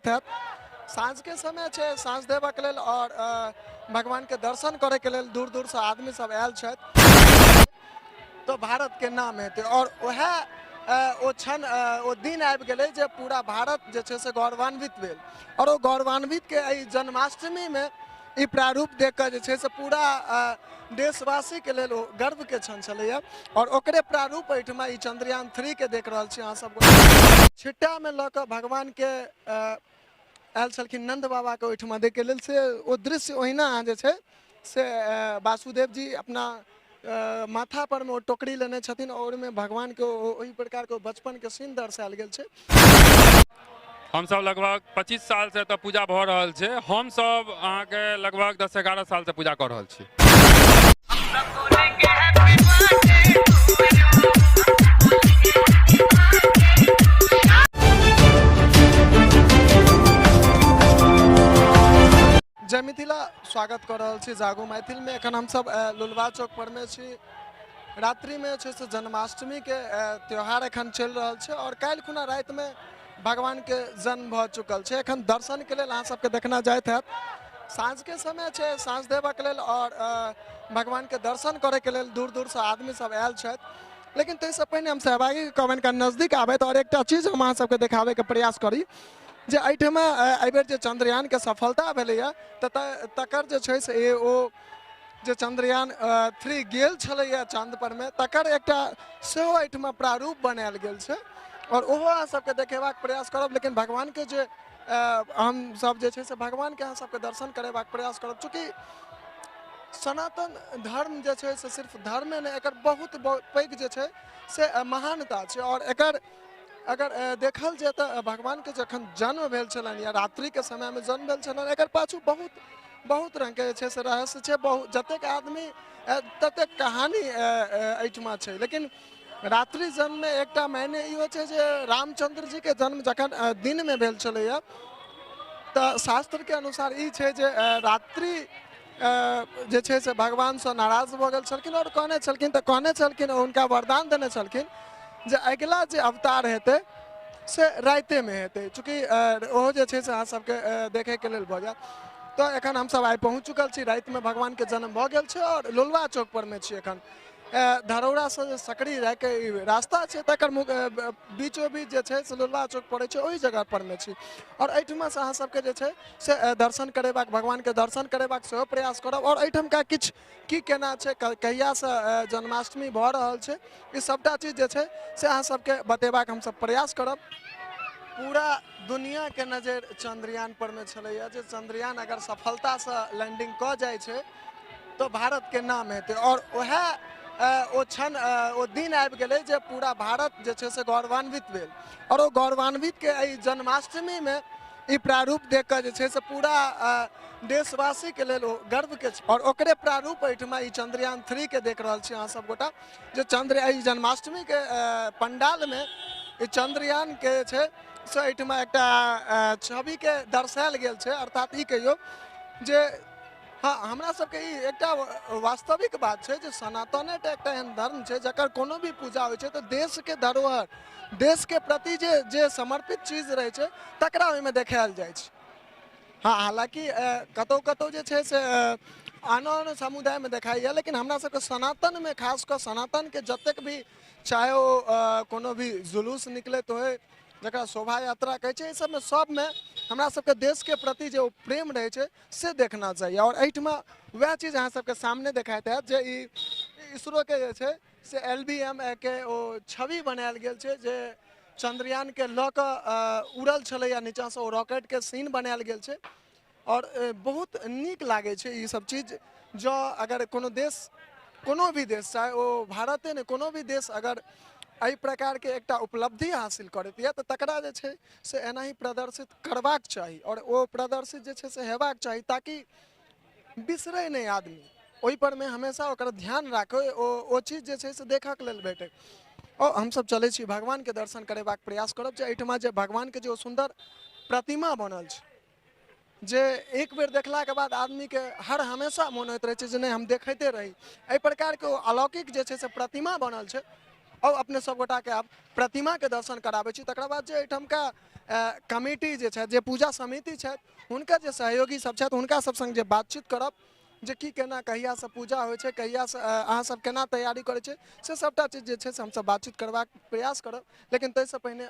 जाइत हैत। साँझ के समय छै, साँझ देबक लेल और भगवान के दर्शन करे के लेल दूर दूर से आदमी सब आयल छथि। तो भारत के नाम हेतै और ओ क्षण ओ दिन आबि गेलै जे पूरा भारत जे छै से गौरवान्वित भेल और ओ गौरवान्वित के एहि जन्माष्टमी में ई प्रारूप देख कऽ जे छै से पूरा देशवासी के लेल ओ गर्व के क्षण छलैया और ओकरे प्रारूप एहिठमा ई चंद्रयान 3 के देख रहल छी अहाँ सब। छिट्टा में लऽ कऽ भगवान के आयल छलखिन नंद बाबा के ओहिठमा देखे लेल से ओ दृश्य ओहिना अहाँ जे छै से वासुदेव जी अपना माथा पर में टोकरी लेने छथिन और में भगवान के ओही प्रकार के बचपन के सीन दर्शायल गेल छै। हम सब लगभग 25 साल से तो पूजा भ रहल छै। हम सब अहाँ के लगभग 10-11 साल से पूजा कर रहल छी। जय मिथिला, स्वागत कर रहल छी जागो मैथिल में। एखन हम सब लुलवा चौक पर में छी। रात्रि में छै से जन्माष्टमी के त्योहार एखन चल रहल छै और काल्हि खुना रात में भगवान के जन्म भ चुकल छै। एखन दर्शन के लेल अहाँ सबके देखना जाइत हैत। साँझ के समय छै, साँझ देबक लेल और भगवान के दर्शन करे के लेल दूर दूर से आदमी सब आयल छथि। लेकिन ताहिसँ पहिने हम सहभागी कमेंट का नजदीक आबैत और एकटा चीज हम अहाँ सबके देखाबे के प्रयास करी जे एहिठमा एहिबेर जे चंद्रयान के सफलता भेलैया तकर जे छै से ओ जे चंद्रयान 3 गेल छलैया चांद पर में तकर एकटा सेहो एहिठमा प्रारूप बनायल गेल छै और ओहो अहाँ सबके देखेबाक प्रयास करब। लेकिन भगवान के जे हम सब जे छै से भगवान के अहाँ सबके दर्शन करेबाक प्रयास करब। चूँकि सनातन धर्म जे छै से सिर्फ धर्म नहीं, एकर बहुत पैघ जे छै से महानता छै और एकर अगर देखल जाए तो भगवान के जखन जन्म भेल छलन या रात्रि के समय में जन्म भेल छलन एकर पाछू बहुत रंग के छै से रहस्य छै। बहुत जतेक आदमी ततेक कहानी एहिठमा छै। लेकिन रात्रि जन्म में एकटा मायने इहो छै जे रामचंद्र जी के जन्म जखन दिन में भेल छलैया तो शास्त्र के अनुसार ई छै जे रात्रि जे छै से भगवान से नाराज भ गेल छलखिन और कहने छलखिन हुनका वरदान देने छलखिन जे अगिला जे अवतार हेतै से राते में हेतै। चूँकि ओहो जे छै से अहाँ सबके देखे के लेल भ जायत। तो एखन हम सब आइ पहुँच चुकल छी। रात में भगवान के जन्म भ गेल छै और लुलवा चौक पर में छी। एखन धरौरा से सकड़ी रह के रास्ता छै तकर बीचों बीच जे छै से लुलवा चौक पड़े छै, ओही जगह पर में छी और एहिठमा से अहाँ सबके जे छै से दर्शन करेबाक, भगवान के दर्शन करेबाक सेहो प्रयास करब और एहिठम का किछ की केना छै, कहिया से जन्माष्टमी भ रहल छै, ई सबटा चीज जे छै से अहाँ सबके बतेबाक हम सब प्रयास करब। पूरा दुनिया के नजर चंद्रयान पर में छलैया जे चंद्रयान अगर सफलता से लैंडिंग क जाय छै तो भारत के नाम हेतै और ओ क्षण ओ दिन आबि गेलै जे पूरा भारत जे छै से गौरवान्वित भेल और ओ गौरवान्वित के एहि जन्माष्टमी में ई प्रारूप देख कऽ जे छै से पूरा देशवासी के लेल ओ गर्व के और ओकरे प्रारूप एहिठमा ई चंद्रयान 3 के देख रहल छी अहाँ सब गोटा जे एहि जन्माष्टमी के पंडाल में ई चंद्रयान के छै से एहिठमा एकटा छवि के दर्शायल गेल छै। अर्थात ई कहियो जे हाँ, हमरा सबके ई एकटा वास्तविक बात छै जे सनातने एकटा एहन धर्म छै जकर कोनो भी पूजा होइ छै तो देश के धरोहर, देश के प्रति जे समर्पित चीज रहे छै तकरा ओहिमे देखायल जाइ छै। हाँ, हालांकि कतौ कतौ जे छै से आनो समुदाय में देखाइए, लेकिन हमरा सबके सनातन में खास कर सनातन के जतेक भी चाहे वो कोनो भी जुलूस निकलैत होय जकरा शोभा यात्रा कहै छै, सब में हमरा सबके देश के प्रति जो प्रेम रहे छै से देखना चाहिए। और एहिठमा वह चीज अहाँ सबके सामने देखाइत हैत जे इसरो के जे छै से LVM के ओ छवि बनायल गेल छै जे चंद्रयान के ल कऽ उड़ल छलैया नीचा से, ओ रॉकेट के सीन बनायल गेल छै और बहुत नीक लागे छै ई सब चीज। जो अगर कोनो देश, कोनो भी देश चाहे वो भारते ने कोनो भी देश अगर एहि प्रकार के एकटा उपलब्धि हासिल करैत यऽ तो तकरा जे छै से एना ही प्रदर्शित करबाक चाही और वो प्रदर्शित जे छै से हेबाक चाही ताकि बिसरे नहीं आदमी, ओहि पर में हमेशा ओकर ध्यान राखे, ओ चीज जे छै से देखक लेल भेटे। और हम सब चले छी भगवान के दर्शन करेबाक प्रयास करब जे एहिठमा जे भगवान के जो सुंदर प्रतिमा बनल छै जे एक बेर देखला के बाद आदमी के हर हमेशा मन होइत रहे छै जे नहीं हम देखते रही। एहि प्रकार के अलौकिक जे छै से प्रतिमा बनल छै और अपने सब गोटा के आब प्रतिमा के दर्शन कराबे छी। तकर बाद जे एहिठमका कमिटी जे छथि, जे पूजा समिति छथि, हुनकर जे सहयोगी सब छथि, हुनका सब संग जे बातचीत करब जे की केना कहियासँ पूजा होइ छै, कहियासँ अहाँ सब केना तैयारी करै छै, से सबटा चीज जे छै से हमसब बातचीत करबाक प्रयास करब। लेकिन ताहिसँ पहिने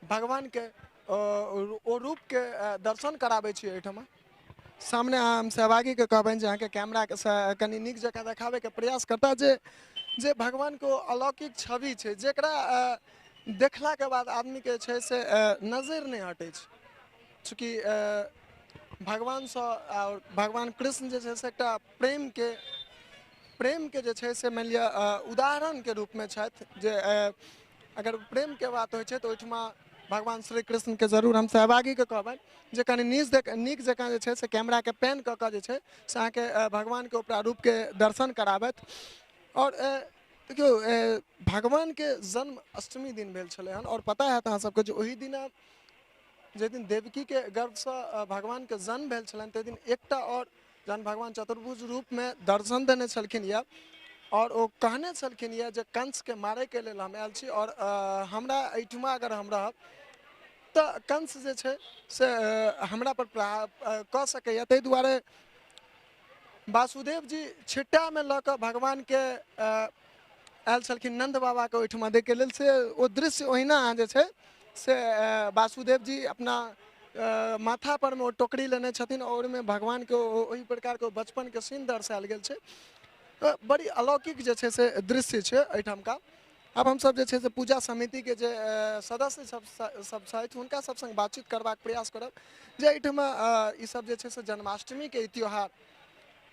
भगवानके ओ रूपके दर्शन कराबै छी एहिठमा। सामने हम सहभागीके कहबनि जे अहाँके कैमराके कनि नीक जकाँ देखाबैके प्रयास करता जे भगवानके ओ अलौकिक छवि छै, जेकरा देखलाके बाद आदमीके छै से नजर नहि हटै छै। चूँकि भगवानसँ और भगवान कृष्ण जे छै से एकटा प्रेमके जे छै से मानि लिअ उदाहरणके रूपमे छथि। जे अगर प्रेमके बात होइ छै तऽ ओहिठमा भगवान श्री कृष्णके जरूर हम सहभागीके कहबनि जे कनि नीक जकाँ जे छै से कैमराके पैन कऽ कऽ जे छै से अहाँके भगवानके ओकरा रूपके दर्शन कराबथि। और देखियौ, भगवानके जन्म अष्टमी दिन भेल छलै हन, और पता हैत अहाँ सबके जे ओहि दिन जाहि दिन देवकीके गर्भसँ भगवानके जन्म भेल छलनि, ताहि दिन एकटा और जहन भगवान चतुर्भुज रूपमे दर्शन देने छलखिन यऽ, और ओ कहने छलखिन यऽ जे कंसके मारैके लेल हम आयल छी, और हमरा एहिठमा अगर हम रहब तऽ कंस जे छै से हमरा पर प्रहार कऽ सकैए। ताहि दुआरे वासुदेव जी छिट्टामे लऽ कऽ भगवानके आयल छलखिन नंद बाबाके ओहिठमा दैके लेल। से ओ दृश्य ओहिना अहाँ जे छै से वासुदेव जी अपना माथा परमे ओ टोकरी लेने छथिन, और ओहिमे भगवानके ओहि प्रकारके बचपनके सीन दर्शायल गेल छै। बड़ी अलौकिक जे छै से दृश्य छै एहिठामका। अब हमसब जे छै से पूजा समितिके जे सदस्य सब छथि, हुनका सब संग बातचीत करबाक प्रयास करब जे एहिठमा ई सब जे छै से जन्माष्टमीके ई त्यौहार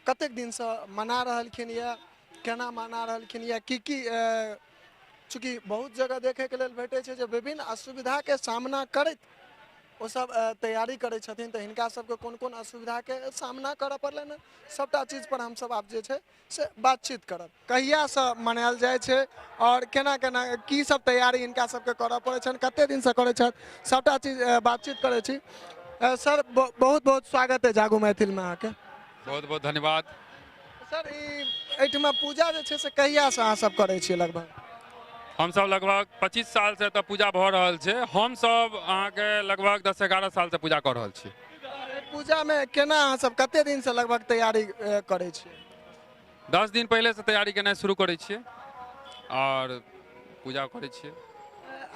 कतेक दिनसँ मना रहलखिन यऽ, केना मना रहलखिन यऽ, की चूँकि बहुत जगह देखैके लेल भेटै छै जे विभिन्न असुविधाके सामना करैत ओ सब तैयारी करै छथिन। तऽ हिनका सबके कोन कोन असुविधाके सामना करऽ पड़लनि हँ, सबटा चीज पर हमसब आब जे छै से बातचीत करब। कहियासँ मनायल जाइ छै और केना केना की सब तैयारी हिनका सबके करऽ पड़ै छनि, कते दिनसँ करै छथि, सबटा चीज बातचीत करै छी। सर बहुत बहुत स्वागत है जागो मैथिलमे अहाँके। बहुत बहुत धन्यवाद। सर एहिठमा पूजा जे छै से कहियासँ अहाँ सब करै छियै लगभग? हमसब लगभग 25 साल से एतऽ पूजा भऽ रहल छै। हमसब अहाँके लगभग 10-11 साल से पूजा कऽ रहल छी। पूजामे केना अहाँ सब कते दिनसँ लगभग तैयारी करै छियै? 10 दिन पहिले से तैयारी केनाइ शुरू करै छियै और पूजा करै छियै।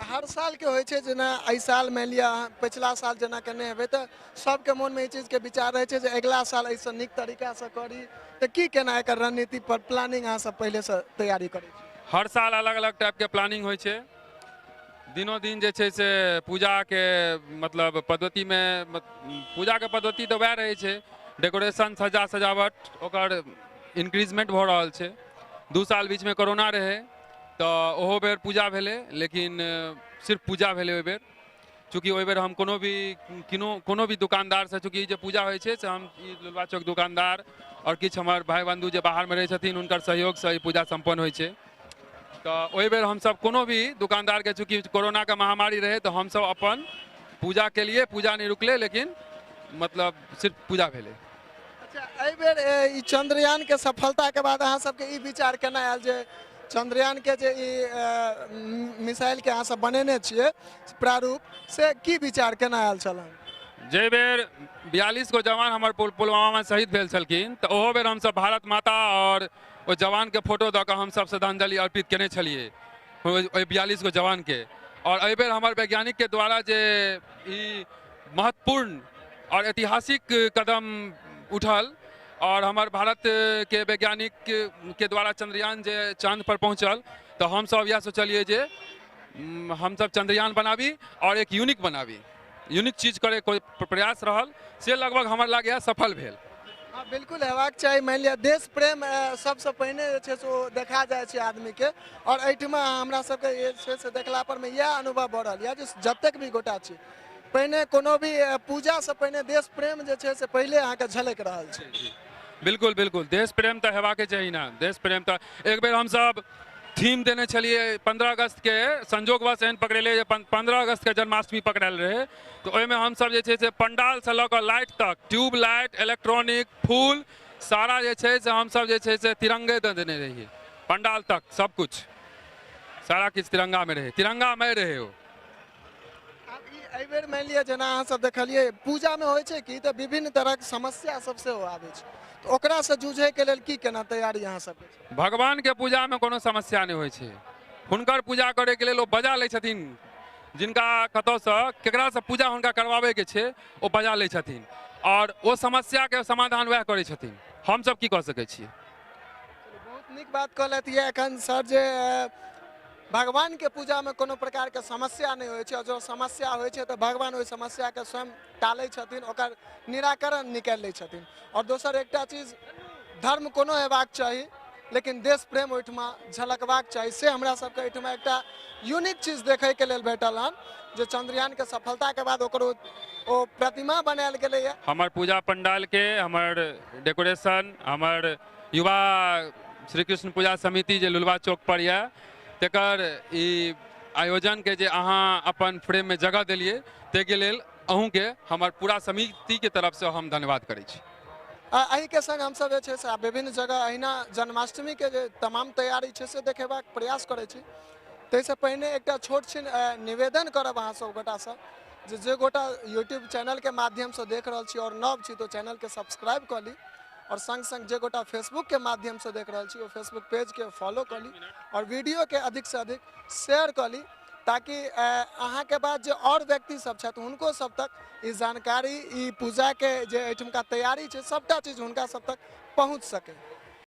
हर सालके होइ छै, जेना एहि साल मानि लिअ अहाँ पिछला साल जेना केने हेबै तऽ सबके मोनमे ई चीजके विचार रहै छै जे अगिला साल एहिसँ नीक तरीकासँ करी। तऽ की केना एकर रणनीति पर प्लानिंग अहाँ सब पहिलेसँ तैयारी करै छी? हर साल अलग अलग टाइपके प्लानिंग होइ छै। दिनोदिन जे छै से पूजाके मतलब पद्धतिमे पूजाके पद्धति तऽ वएह रहै छै, डेकोरेशन सजा सजावट ओकर इंक्रीजमेंट भऽ रहल छै। 2 साल बीचमे कोरोना रहै तऽ ओहो बेर पूजा भेलै, लेकिन सिर्फ पूजा भेलै ओहि बेर। चूँकि ओहि बेर हम कोनो भी दुकानदारसँ, चूँकि जे पूजा होइ छै से हम ई लुलवा चौक दुकानदार और किछु हमर भाई बंधु जे बाहरमे रहै छथिन हुनकर सहयोगसँ ई पूजा सम्पन्न होइ छै। तऽ ओहि बेर हमसब कोनो भी दुकानदारके, चूँकि कोरोनाके महामारी रहै तऽ हमसब अपन पूजा केलिए, पूजा नहीं रुकलै, लेकिन मतलब सिर्फ पूजा भेलै। अच्छा, एहि बेर ई चंद्रयानके सफलताके बाद अहाँ सबके ई विचार केना आयल जे चंद्रयानके जे ई मिसाइलके अहाँ सब बनेने छियै प्रारूप, से की विचार केना आयल छल? जाहि बेर 42 गो जवान हमर पुलवामामे शहीद भेल छलखिन तऽ ओहो बेर हमसब भारत माता और ओ जवानके फोटो दऽ कऽ हमसब श्रद्धांजलि अर्पित केने छलिए ओहि 42 गो जवानके। और एहि बेर हमर वैज्ञानिकके द्वारा जे ई महत्वपूर्ण और ऐतिहासिक कदम उठल और हमर भारतके वैज्ञानिकके द्वारा चंद्रयान जे चाँद पर पहुँचल, तऽ हमसब इएह सोचलिए जे हमसब चंद्रयान बनाबी और एक यूनिक बनाबी, यूनिक चीज करे कोई प्रयास रहल, से लगभग हमर लागैए सफल भेल। हाँ, बिल्कुल हेबाक चाही। मानि लिअ देश प्रेम सबसँ पहिने जे छै से ओ देखा जाइ छै आदमीके, और एहिठमा हमरा सबके जे छै से देखला परमे इएह अनुभव भऽ रहल यऽ जे जतेक भी गोटा छी, पहिने कोनो भी पूजासँ पहिने देश प्रेम जे छै से पहिले अहाँके झलक रहल छै। बिल्कुल बिल्कुल, देश प्रेम तऽ हेबाके चाही ने। देश प्रेम तऽ एक बेर हमसब थीम देने छलिए 15 अगस्तके, संजोगवश एहन पकड़ेले जे 15 अगस्तके जन्माष्टमी पकड़ायल रहे, तो ओहिमे हमसब जे छै से पंडालसँ लऽ कऽ लाइट तक, ट्यूब लाइट, इलेक्ट्रॉनिक, फूल, सारा जे छै से हमसब जे छै से तिरंगे दऽ देने रहिए। पंडाल तक सब कुछ, सारा किछु तिरंगामे रहे, तिरंगामय रहे ओ। एहि बेर मानि लिअ जेना अहाँ सब देखलियै पूजा में होइ छै कि तऽ विभिन्न तरह के समस्या सब सेहो आबै छै तऽ ओकरा से जूझे के लेल की केना तैयारी अहाँ सबके छै? भगवान के पूजा में कोनो समस्या नहीं होइ छै। हुनकर पूजा करे के लेल ओ बजा लै छथिन, जिनका कतौसँ केकरासँ पूजा हुनका करवावे के छै ओ बजा लै छथिन और ओ समस्या के समाधान वएह करै छथिन। हम सब की कऽ सकै छियै? बहुत नीक बात कहलथि ये एखन सर जे भगवान के पूजा में कोनो प्रकार के समस्या नहीं होइ छै और जो समस्या होइ छै तऽ भगवान ओहि समस्या के स्वयं टालै छथिन, ओकर निराकरण निकालि लै छथिन। और दोसर एकटा चीज, धर्म कोनो हेबाक चाही लेकिन देश प्रेम ओहिठमा झलकबाक चाही, से हमरा सबके एहिठमा एकटा यूनिक चीज देखै के लेल भेटल हन जे चंद्रयान के सफलता के बाद ओकर ओ प्रतिमा बनायल गेलै है। हमर पूजा पंडाल के, हमर डेकोरेशन, हमर युवा श्री कृष्ण पूजा समिति जे लुलवा चौक पर यऽ तेकर ई आयोजन के जे अहाँ अपन फ्रेम में जगह देलिए ताहिके लेल अहूँ के हमर पूरा समिति के तरफ से हम धन्यवाद करै छी। एहि के संग हम सब जे छै से विभिन्न जगह अहिना जन्माष्टमी के जे तमाम तैयारी छै से देखेबाक प्रयास करै छी। ताहिसँ पहिने एकटा छोट छिन निवेदन करब अहाँ सब गोटासँ जे गोटा यूट्यूब चैनल के माध्यम से देख रहल छी और नव छी तो चैनल के सब्सक्राइब कर ली और संग संग जे गोटा फेसबुक के माध्यम से देख रहल छी वो फेसबुक पेज के फॉलो कर ली और वीडियो के अधिक से अधिक शेयर कर ली ताकि अहाँ के बाद जो और व्यक्ति सब छथि हुनको सब तक ई जानकारी, ई पूजा के जे एहिठुमका तैयारी छै सबटा चीज हुनका सब तक पहुँच सके।